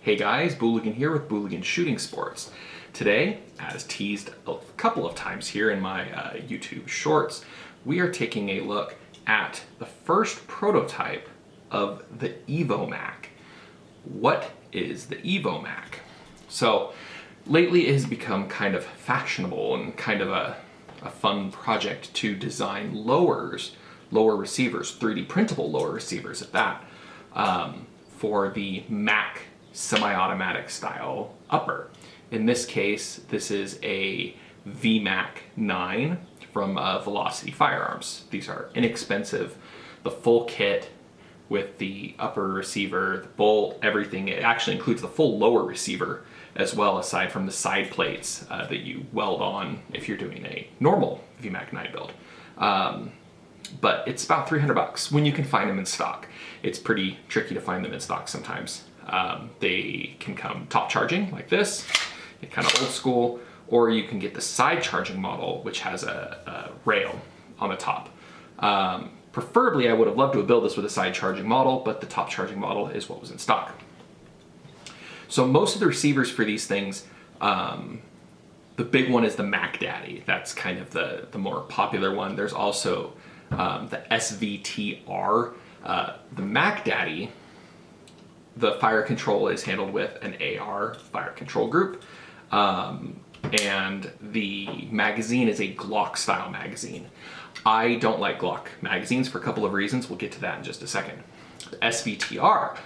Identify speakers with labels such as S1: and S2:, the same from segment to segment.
S1: Hey guys, Booligan here with Booligan Shooting Sports. Today, as teased a couple of times here in my YouTube shorts, we are taking a look at the first prototype of the EvoMac. What is the EvoMac? So, lately it has become kind of fashionable and kind of a fun project to design lower receivers, 3D printable lower receivers at that, for the Mac semi-automatic style upper. In this case, this is a VMAC 9 from Velocity Firearms. These are inexpensive. The full kit with the upper receiver, the bolt, everything. It actually includes the full lower receiver as well, aside from the side plates that you weld on if you're doing a normal VMAC 9 build. But it's about $300 when you can find them in stock. It's pretty tricky to find them in stock sometimes. They can come top charging like this, kind of old school, or you can get the side charging model, which has a rail on the top. Preferably, I would have loved to have built this with a side charging model, but the top charging model is what was in stock. So most of the receivers for these things, the big one is the MacDaddy. That's kind of the more popular one. There's also the SVTR. The MacDaddy, the fire control is handled with an AR fire control group. And the magazine is a Glock style magazine. I don't like Glock magazines for a couple of reasons. We'll get to that in just a second. The SVTR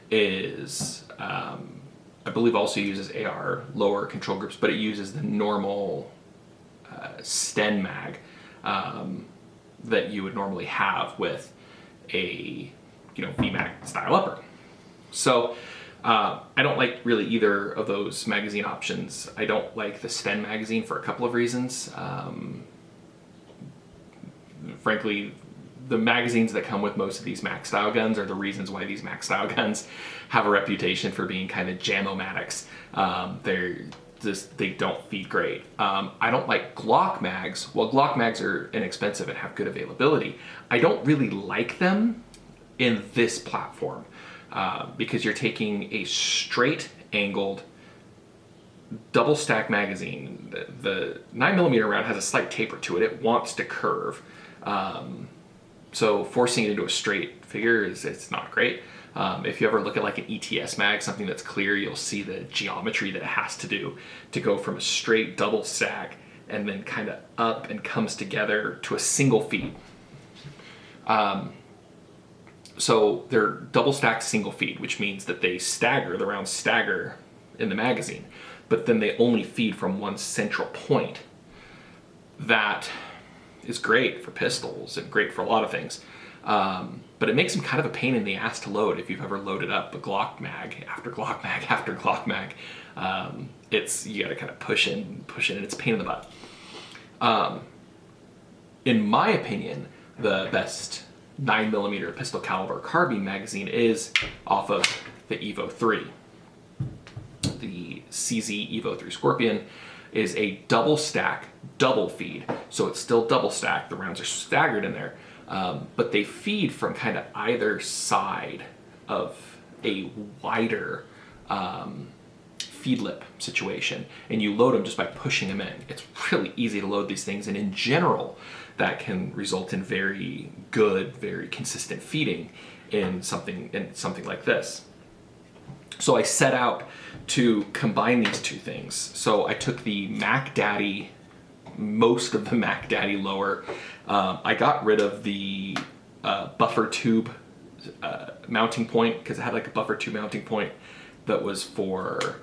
S1: is, I believe, also uses AR lower control groups, but it uses the normal Sten mag that you would normally have with a VMAC style upper. So I don't like really either of those magazine options. I don't like the Sten magazine for a couple of reasons. Frankly, the magazines that come with most of these Mac style guns are the reasons why these Mac style guns have a reputation for being kind of jam-o-matics. They don't feed great. I don't like Glock mags. Well, Glock mags are inexpensive and have good availability. I don't really like them in this platform because you're taking a straight angled double stack magazine. The 9mm round has a slight taper to it. It wants to curve. So forcing it into a straight figure it's not great. If you ever look at like an ETS mag, something that's clear, you'll see the geometry that it has to do to go from a straight double stack and then kind of up and comes together to a single feed. So they're double stacked single feed, which means that they stagger, the rounds stagger in the magazine, but then they only feed from one central point. That is great for pistols and great for a lot of things. But it makes them kind of a pain in the ass to load if you've ever loaded up a Glock mag after Glock mag after Glock mag. You gotta kind of push in, and it's a pain in the butt. In my opinion, the best 9mm pistol caliber carbine magazine is off of the Evo 3. The CZ Evo 3 Scorpion is a double stack, double feed. So it's still double stacked, the rounds are staggered in there. But they feed from kind of either side of a wider feed lip situation, and you load them just by pushing them in. It's really easy to load these things, and in general, that can result in very good, very consistent feeding in something like this. So I set out to combine these two things. So I took the MacDaddy, most of the MacDaddy lower. I got rid of the buffer tube mounting point because it had like a buffer tube mounting point that was for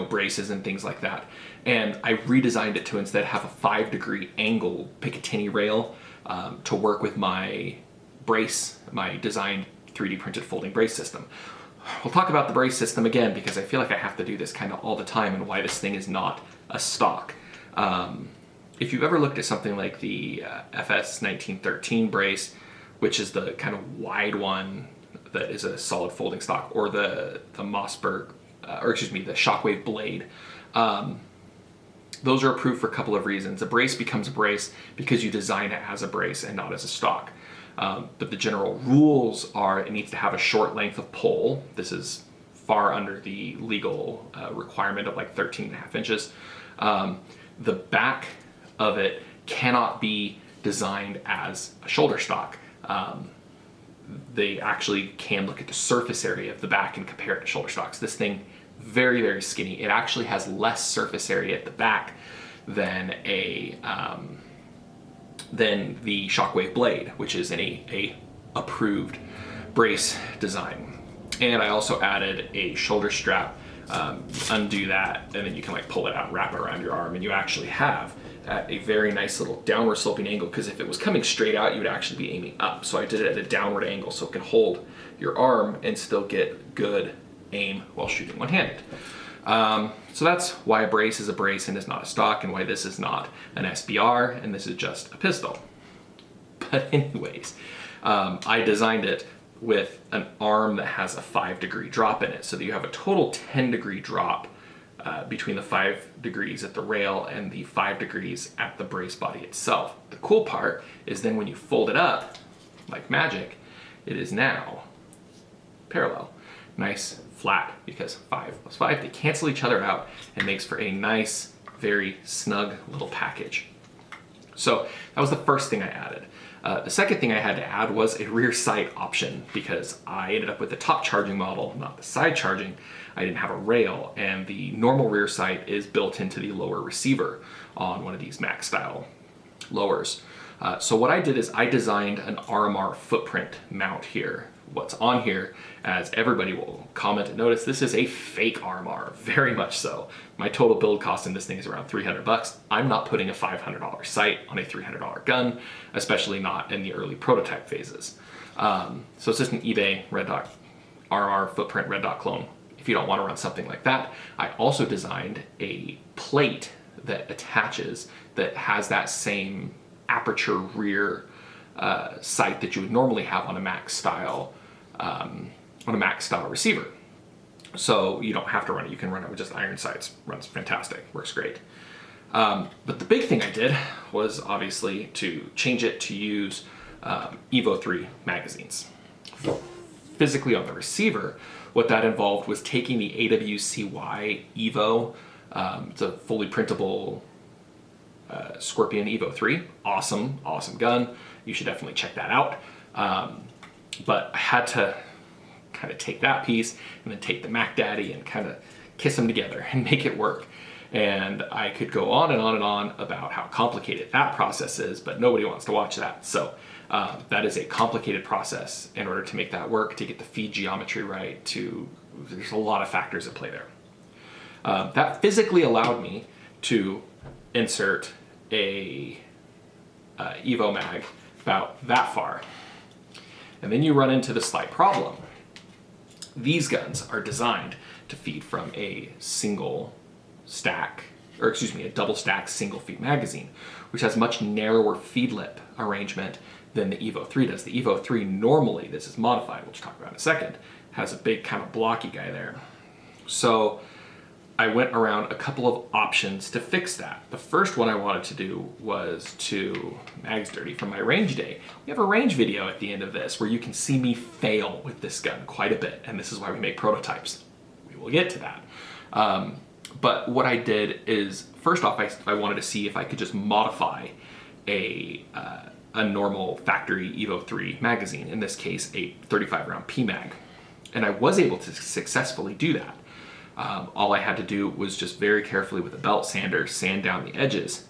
S1: braces and things like that. And I redesigned it to instead have a 5-degree angle Picatinny rail to work with my brace, my designed 3D printed folding brace system. We'll talk about the brace system again because I feel like I have to do this kind of all the time and why this thing is not a stock. If you've ever looked at something like the FS 1913 brace, which is the kind of wide one that is a solid folding stock, or the Mossberg, the Shockwave blade, those are approved for a couple of reasons. A brace becomes a brace because you design it as a brace and not as a stock. But the general rules are it needs to have a short length of pole. This is far under the legal requirement of like 13.5 inches. The back of it cannot be designed as a shoulder stock. They actually can look at the surface area of the back and compare it to shoulder stocks. This thing, very, very skinny. It actually has less surface area at the back than the Shockwave blade, which is a approved brace design. And I also added a shoulder strap. Undo that, and then you can like pull it out and wrap it around your arm, and you actually have at a very nice little downward sloping angle, because if it was coming straight out, you would actually be aiming up. So I did it at a downward angle so it can hold your arm and still get good aim while shooting one-handed. So that's why a brace is a brace and is not a stock, and why this is not an SBR and this is just a pistol. But anyways, I designed it with an arm that has a 5-degree drop in it, so that you have a total 10-degree drop between the 5 degrees at the rail and the 5 degrees at the brace body itself. The cool part is then when you fold it up, like magic, it is now parallel. Nice, flat, because 5 plus 5, they cancel each other out and makes for a nice, very snug little package. So that was the first thing I added. The second thing I had to add was a rear sight option, because I ended up with the top charging model, not the side charging. I didn't have a rail, and the normal rear sight is built into the lower receiver on one of these Mac style lowers. So what I did is I designed an RMR footprint mount here. What's on here, as everybody will comment and notice, this is a fake RMR, very much so. My total build cost in this thing is around $300. I'm not putting a $500 sight on a $300 gun, especially not in the early prototype phases. So it's just an eBay red dot RMR footprint red dot clone if you don't want to run something like that. I also designed a plate that attaches that has that same aperture rear sight that you would normally have on a Mac style receiver. So you don't have to run it. You can run it with just iron sights. Runs fantastic. Works great. But the big thing I did was obviously to change it to use Evo 3 magazines. Physically on the receiver, what that involved was taking the AWCY Evo. It's a fully printable Scorpion Evo 3. Awesome, awesome gun. You should definitely check that out. But I had to kind of take that piece and then take the MacDaddy and kind of kiss them together and make it work. And I could go on and on and on about how complicated that process is, but nobody wants to watch that. So that is a complicated process in order to make that work, to get the feed geometry right, there's a lot of factors at play there. That physically allowed me to insert a EvoMac about that far. And then you run into the slight problem. These guns are designed to feed from a single stack, or excuse me, a double stack single feed magazine, which has much narrower feed lip arrangement than the Evo 3 does. The Evo 3 normally, this is modified, which we'll talk about in a second, has a big kind of blocky guy there. So I went around a couple of options to fix that. The first one I wanted to do was to, mag's dirty from my range day. We have a range video at the end of this where you can see me fail with this gun quite a bit, and this is why we make prototypes. We will get to that. But what I did is, first off, I wanted to see if I could just modify a normal factory Evo 3 magazine, in this case a 35 round PMag. And I was able to successfully do that. All I had to do was just very carefully with a belt sander sand down the edges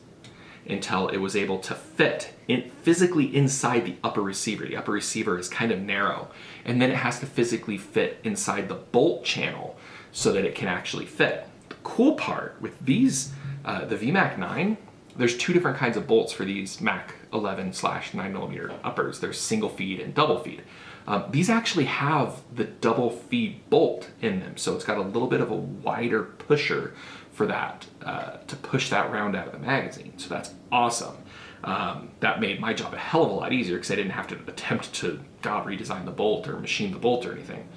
S1: until it was able to fit physically inside the upper receiver. The upper receiver is kind of narrow, and then it has to physically fit inside the bolt channel so that it can actually fit. The cool part with these, the VMAC 9, there's two different kinds of bolts for these Mac 11/9mm uppers. There's single feed and double feed. These actually have the double feed bolt in them, so it's got a little bit of a wider pusher for that, to push that round out of the magazine. So that's awesome. That made my job a hell of a lot easier because I didn't have to attempt to redesign the bolt or machine the bolt or anything.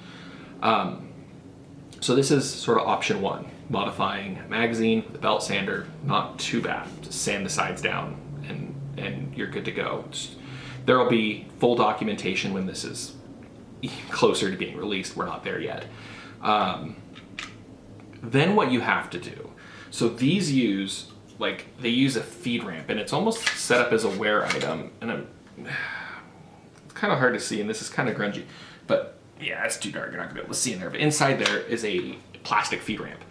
S1: So this is sort of option one, modifying a magazine with a belt sander. Not too bad. Just sand the sides down and you're good to go. Just There will be full documentation when this is closer to being released. We're not there yet. Then what you have to do, so these use, they use a feed ramp, and it's almost set up as a wear item, and it's kind of hard to see, and this is kind of grungy, but yeah, it's too dark, you're not gonna be able to see in there, but inside there is a plastic feed ramp.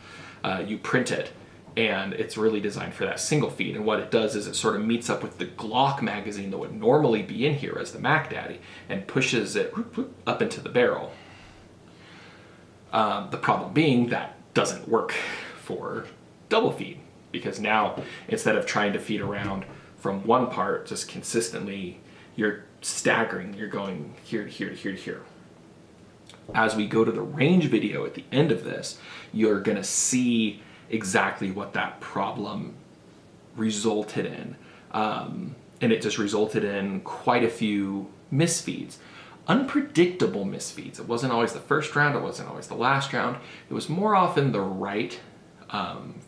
S1: You print it, and it's really designed for that single feed, and what it does is it sort of meets up with the Glock magazine that would normally be in here as the MacDaddy, and pushes it up into the barrel. The problem being that doesn't work for double feed, because now instead of trying to feed around from one part just consistently, you're staggering, you're going here to here to here to here. As we go to the range video at the end of this, you're gonna see exactly what that problem resulted in. And it just resulted in quite a few misfeeds. Unpredictable misfeeds. It wasn't always the first round, it wasn't always the last round. It was more often the right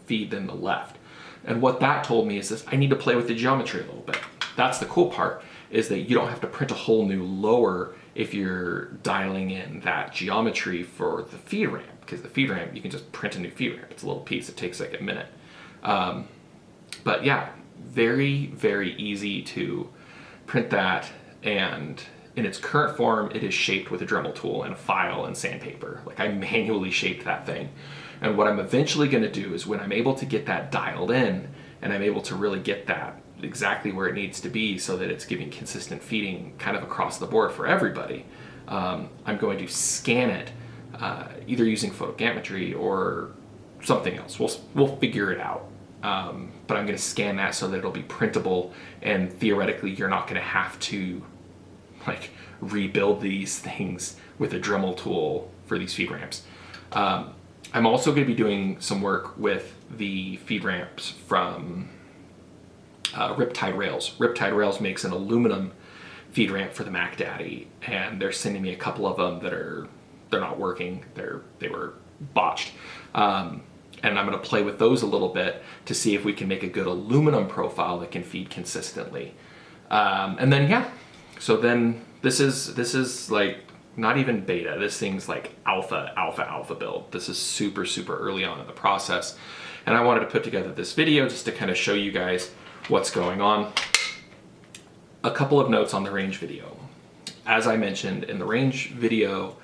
S1: feed than the left. And what that told me is this: I need to play with the geometry a little bit. That's the cool part, is that you don't have to print a whole new lower if you're dialing in that geometry for the feed ramp, because the feed ramp, you can just print a new feed ramp. It's a little piece, it takes like a minute. But yeah, very, very easy to print that, and in its current form, it is shaped with a Dremel tool and a file and sandpaper. I manually shaped that thing. And what I'm eventually gonna do is, when I'm able to get that dialed in, and I'm able to really get that exactly where it needs to be so that it's giving consistent feeding kind of across the board for everybody, I'm going to scan it, either using photogrammetry or something else. We'll figure it out. But I'm gonna scan that so that it'll be printable, and theoretically you're not gonna have to rebuild these things with a Dremel tool for these feed ramps. I'm also going to be doing some work with the feed ramps from Riptide Rails. Riptide Rails makes an aluminum feed ramp for the MacDaddy, and they're sending me a couple of them that they're not working. They were botched. And I'm going to play with those a little bit to see if we can make a good aluminum profile that can feed consistently. And then yeah, so then this is not even beta. This thing's alpha build. This is super, super early on in the process. And I wanted to put together this video just to kind of show you guys what's going on. A couple of notes on the range video. As I mentioned in the range video,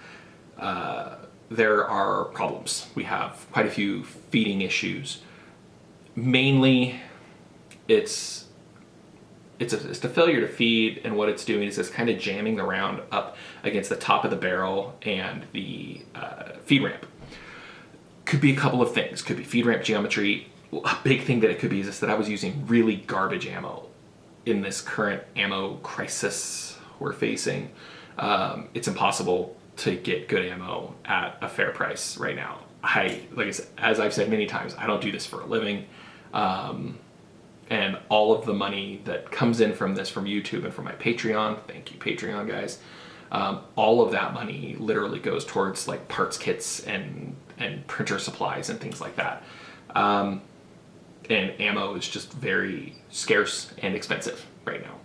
S1: there are problems. We have quite a few feeding issues. Mainly, it's a failure to feed, and what it's doing is it's kind of jamming the round up against the top of the barrel and the feed ramp. Could be a couple of things. Could be feed ramp geometry. A big thing that it could be is that I was using really garbage ammo in this current ammo crisis we're facing. It's impossible to get good ammo at a fair price right now. As I've said many times, I don't do this for a living. And all of the money that comes in from this, from YouTube and from my Patreon, thank you Patreon guys, all of that money literally goes towards parts kits and printer supplies and things like that. And ammo is just very scarce and expensive right now.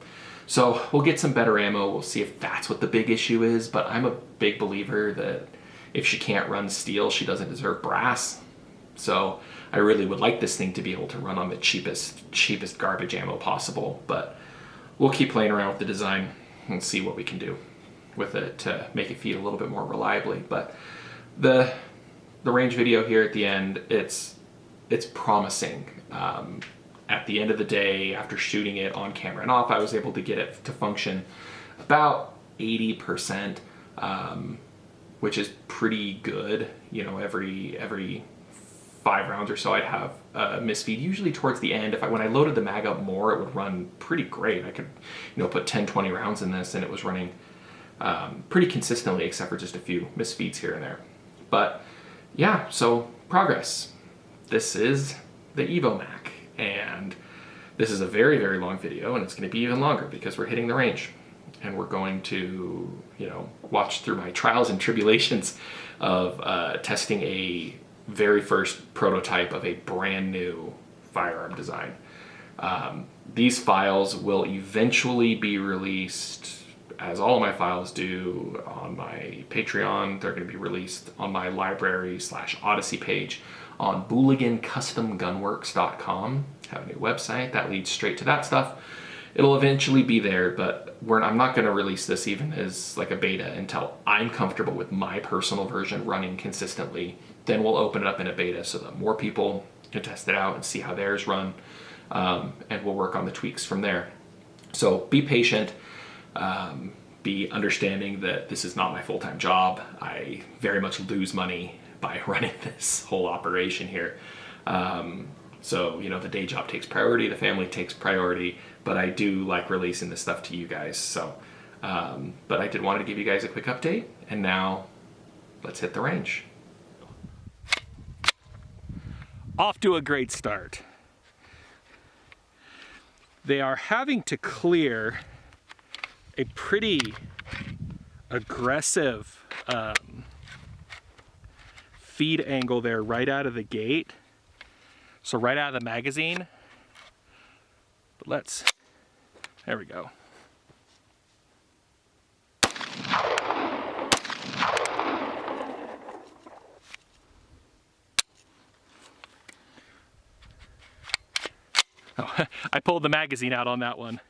S1: So we'll get some better ammo. We'll see if that's what the big issue is, but I'm a big believer that if she can't run steel, she doesn't deserve brass. So I really would like this thing to be able to run on the cheapest garbage ammo possible, but we'll keep playing around with the design and see what we can do with it to make it feed a little bit more reliably. But the range video here at the end, it's promising. At the end of the day, after shooting it on camera and off, I was able to get it to function about 80%, which is pretty good. Every 5 rounds or so I'd have a misfeed, usually towards the end. When I loaded the mag up more, it would run pretty great. I could put 10-20 rounds in this and it was running pretty consistently, except for just a few misfeeds here and there. But yeah, so progress. This is the EvoMac, and this is a very, very long video, and it's going to be even longer because we're hitting the range, and we're going to watch through my trials and tribulations of testing a very first prototype of a brand new firearm design. These files will eventually be released, as all of my files do, on my Patreon. They're going to be released on my library/AWCY page on BooliganCustomGunworks.com. Have a new website that leads straight to that stuff. It'll eventually be there, but I'm not going to release this even as like a beta until I'm comfortable with my personal version running consistently. Then we'll open it up in a beta so that more people can test it out and see how theirs run, and we'll work on the tweaks from there. So be patient, be understanding that this is not my full-time job. I very much lose money by running this whole operation here. So, you know, the day job takes priority, the family takes priority, but I do like releasing this stuff to you guys. So, but I did want to give you guys a quick update, and now let's hit the range. Off to a great start. They are having to clear a pretty aggressive feed angle there right out of the gate. So right out of the magazine. But there we go. Oh, I pulled the magazine out on that one.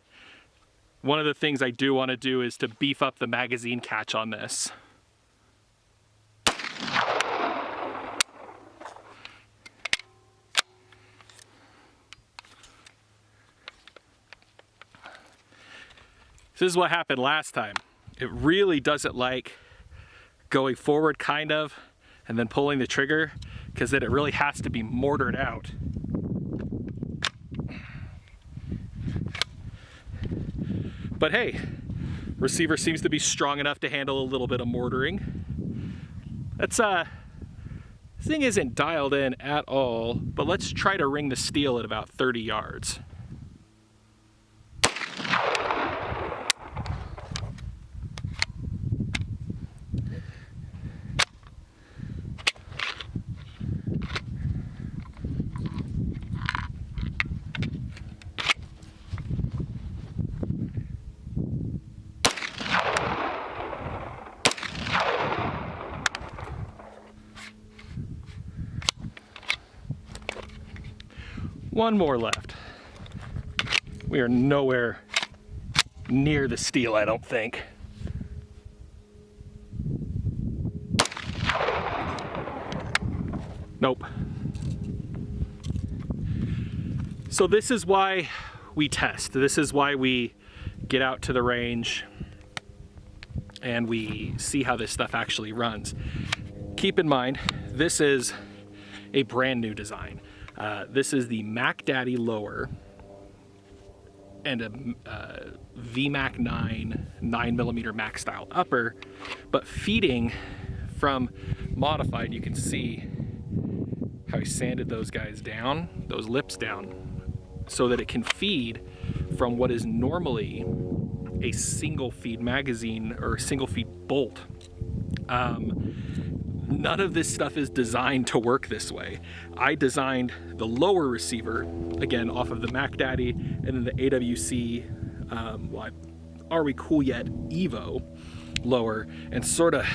S1: One of the things I do want to do is to beef up the magazine catch on this. This is what happened last time. It really doesn't like going forward kind of and then pulling the trigger, because then it really has to be mortared out. But hey, receiver seems to be strong enough to handle a little bit of mortaring. This thing isn't dialed in at all, but let's try to ring the steel at about 30 yards. One more left. We are nowhere near the steel, I don't think. Nope. So this is why we test. This is why we get out to the range and we see how this stuff actually runs. Keep in mind, this is a brand new design. This is the MacDaddy lower and a VMac 9mm Mac style upper, but feeding from modified, you can see how he sanded those guys down, those lips down, so that it can feed from what is normally a single feed magazine or a single feed bolt. None of this stuff is designed to work this way. I designed the lower receiver, again, off of the MacDaddy, and then the AWCY, Are We Cool Yet Evo lower, and sort of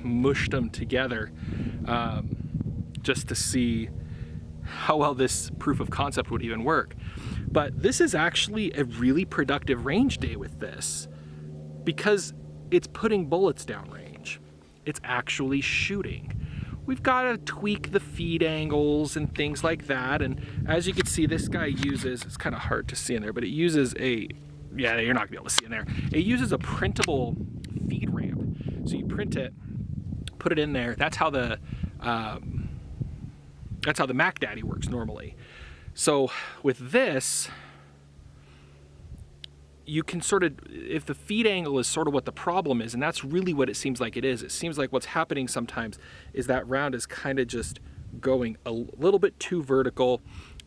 S1: mushed them together just to see how well this proof of concept would even work. But this is actually a really productive range day with this, because it's putting bullets downrange. It's actually shooting. We've got to tweak the feed angles and things like that. And as you can see, this guy uses, it's kind of hard to see in there, but it uses yeah, you're not gonna be able to see in there. It uses a printable feed ramp. So you print it, put it in there. That's how the MacDaddy works normally. So with this, you can sort of, if the feed angle is sort of what the problem is, and that's really what it seems like it is. It seems like what's happening sometimes is that round is kind of just going a little bit too vertical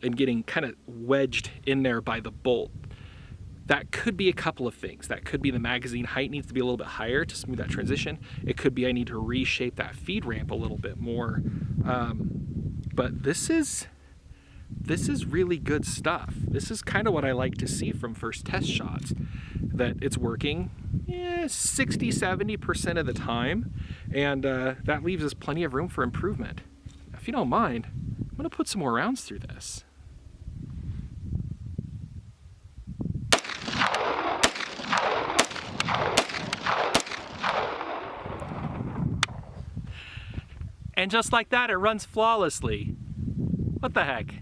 S1: and getting kind of wedged in there by the bolt. That could be a couple of things. That could be the magazine height needs to be a little bit higher to smooth that transition. It could be I need to reshape that feed ramp a little bit more. But this is this is really good stuff. This is kind of what I like to see from first test shots, that it's working 60-70% of the time, and that leaves us plenty of room for improvement. If you don't mind, I'm gonna put some more rounds through this. And just like that, it runs flawlessly. What the heck?